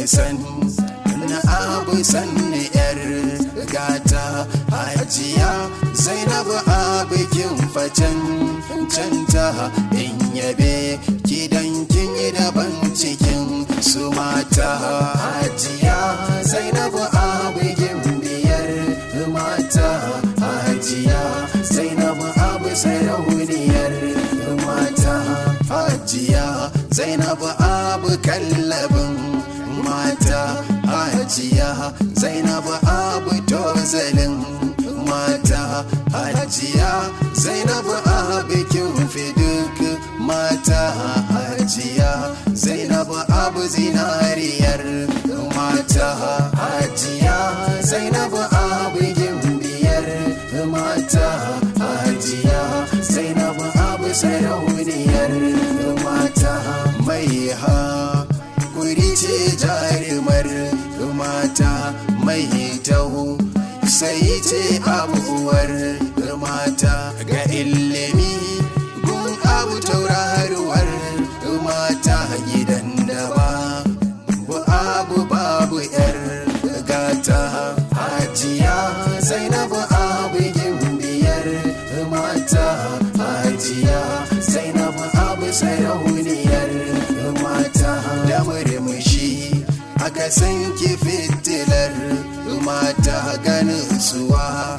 san na abu sanni yar gata hajiya Zainabu abikin facen canta in yabe kidan kin yi daban cikin su mata hajiya Zainabu abikin biyar mata hajiya Zainabu abu sarauniyar mata hajiya Zainabu abu kallabin mata hajiya Zainabu abu tozalin mata hajiya Zainabu abu kin fi duk mata hajiya Zainabu abu zinariyar mata hajiya Zainabu abu gimbiyar mata hajiya Zainabu abu sarauniyar mata mai hakuri ce jarumar mata mai taho sai ce abubuwar mata ga ilimi gun abu tauraruwar mata gidan da babu yar gata hajiya Zainabu abu gimbiyar mata hajiya Zainabu abu sarauniyar mata da murmushi aka san ki fitilar mata ganin suwa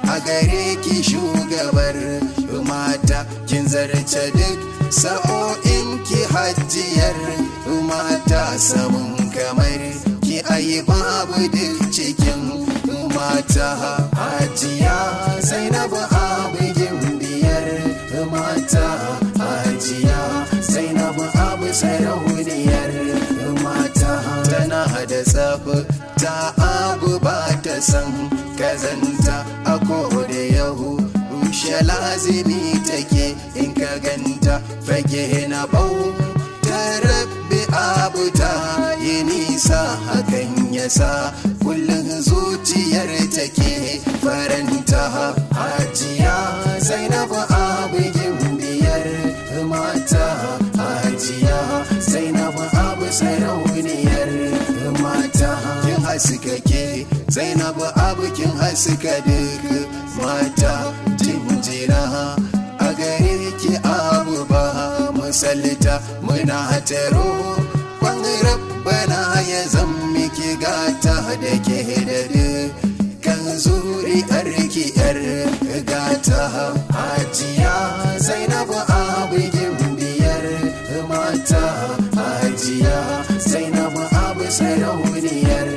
a gare ki shugabar mata kin zarce duk sa'o'in ki hajjiyar mata samun kamar ki ayi babu duk cikin mata hajiya Zainabu abu gimbiyar mata hajiya Zainabu abu sarauniyar mata tana da tsafi ta abu ba ta san kazanta a koda yahu rushe lazimi take in ka ganta fage na bau ta rabbi abu ta yi nisa hakan yasa kullum zuciyar take faranta hajiya Zainabu abu gimbiyar mata hajiya Zainabu abu sarauniyar mata kin haskake Zainabu abu kin haska duk mata jinjina a gare ki abu ba misalta muna taro kwan rabbana ya zammi ki gata da ke da dukkan zuri'ar ki yar gata hajiya Zainabu abu gimbiyar mata hajiya Zainabu abu sarauniyar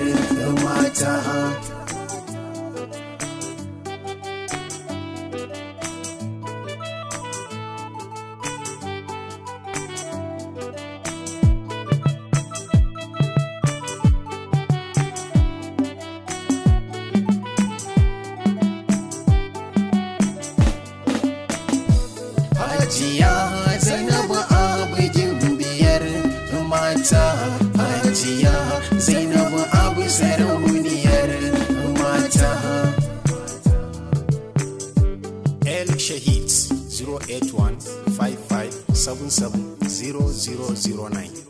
mata hajiya Zainabu abu gimbiyar mata hajiya Zainabu abu sarauniyar mata El Shahid 081 55 77 0009